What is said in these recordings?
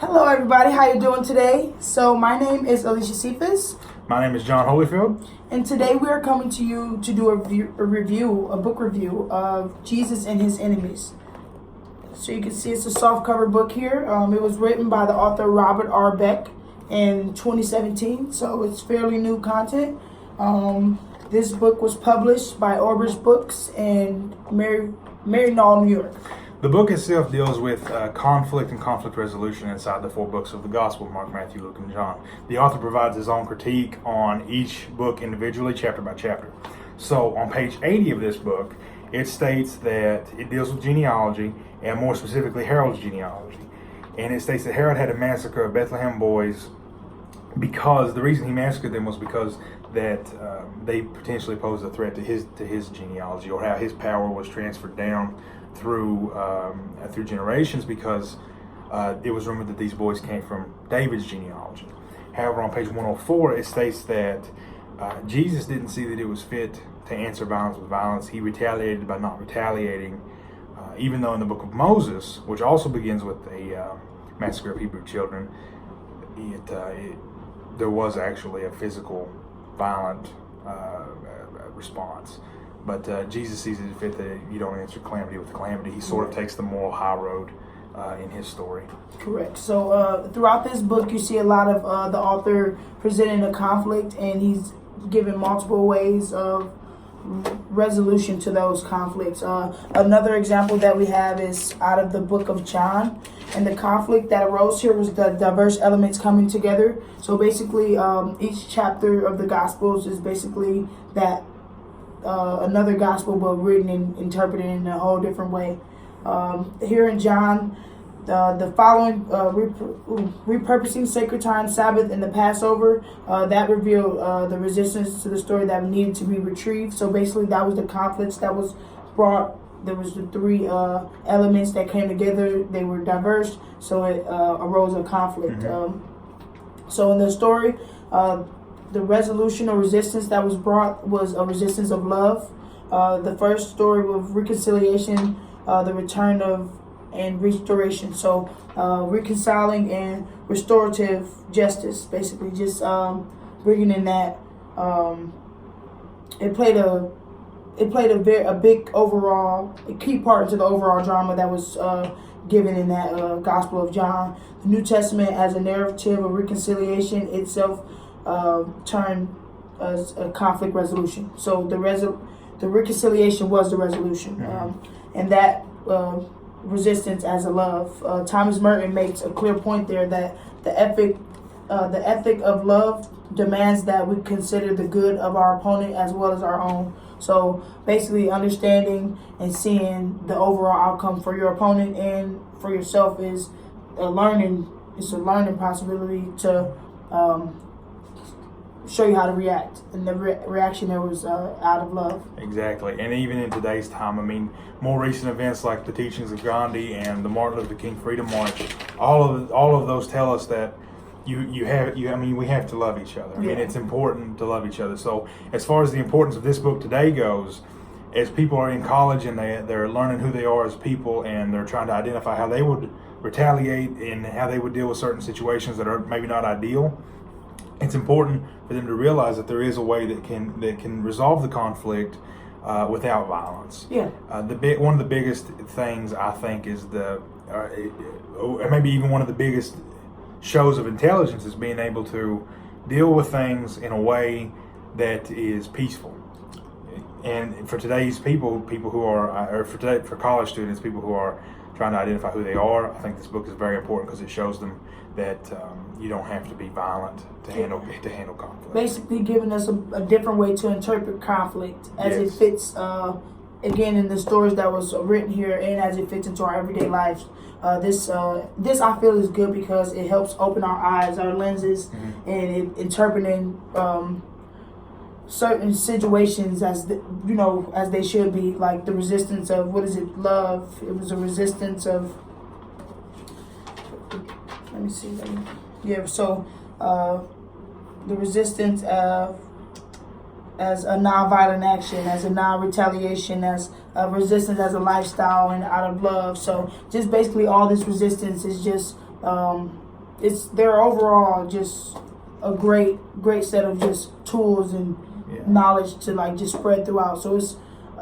Hello, everybody. How you doing today? So my name is Alicia Cephas, My name is John Holyfield. and today we are coming to you to do a book review of Jesus and His Enemies. So you can see it's a soft cover book here. It was written by the author Robert R. Beck in 2017, so it's fairly new content. This book was published by Orbis Books in Maryknoll, New York. The book itself deals with conflict and conflict resolution inside the four books of the Gospel, Mark, Matthew, Luke, and John. The author provides his own critique on each book individually, chapter by chapter. So on page 80 of this book, it states that it deals with genealogy, and more specifically Herod's genealogy. And it states that Herod had a massacre of Bethlehem boys because the reason he massacred them was because that they potentially posed a threat to his genealogy, or how his power was transferred down through generations, because it was rumored that these boys came from David's genealogy. However, on page 104, it states that Jesus didn't see that it was fit to answer violence with violence. He retaliated by not retaliating, even though in the book of Moses, which also begins with a massacre of Hebrew children, there was actually a physical, violent response. But Jesus sees it fit that you don't answer calamity with calamity. He sort of takes the moral high road in his story. Correct. So throughout this book, you see a lot of the author presenting a conflict, and he's given multiple ways of resolution to those conflicts. Another example that we have is out of the book of John, and the conflict that arose here was the diverse elements coming together. So basically, each chapter of the Gospels is basically that another gospel, but written and interpreted in a whole different way. Here in John, the following repurposing sacred time, Sabbath, and the Passover, that revealed the resistance to the story that needed to be retrieved. So basically, that was the conflicts that was brought. There was the three elements that came together. They were diverse, so it arose a conflict. So in the story, the resolution or resistance that was brought was a resistance of love. The first story of reconciliation, the return of and restoration. So reconciling and restorative justice, basically just bringing in that. It played a big overall, a key part into the overall drama that was given in that Gospel of John. The New Testament as a narrative of reconciliation itself turned as a conflict resolution. So the reconciliation was the resolution, and that resistance as a love. Thomas Merton makes a clear point there that the ethic of love demands that we consider the good of our opponent as well as our own. So basically, understanding and seeing the overall outcome for your opponent and for yourself is a learning. It's a learning possibility to show you how to react, and the reaction there was out of love. Exactly. And even in today's time, I mean, more recent events like the teachings of Gandhi and the Martin Luther King Freedom March, all of those tell us that we have to love each other. I mean, it's important to love each other. So as far as the importance of this book today goes, as people are in college and they're learning who they are as people, and they're trying to identify how they would retaliate and how they would deal with certain situations that are maybe not ideal, it's important for them to realize that there is a way that can resolve the conflict without violence. One of the biggest things, I think, is maybe even one of the biggest shows of intelligence is being able to deal with things in a way that is peaceful. And for today's people who are, for college students, people who are trying to identify who they are, I think this book is very important because it shows them that you don't have to be violent to handle conflict. Basically, giving us a different way to interpret conflict as it fits, again, in the stories that was written here, and as it fits into our everyday lives. This I feel is good because it helps open our eyes, our lenses, and interpreting certain situations as as they should be. Like the resistance of love. It was a resistance of. Let me see. So the resistance of as a non-violent action, as a non-retaliation, as a resistance as a lifestyle and out of love. So just basically all this resistance is just they're overall just a great set of just tools and knowledge to like just spread throughout. So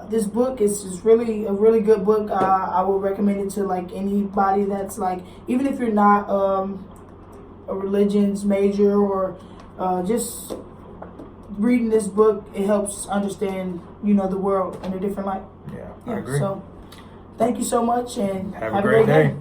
this book is really a really good book. I would recommend it to like anybody that's like, even if you're not a religions major or just reading this book, it helps understand the world in a different light. I agree. So thank you so much and have a great day.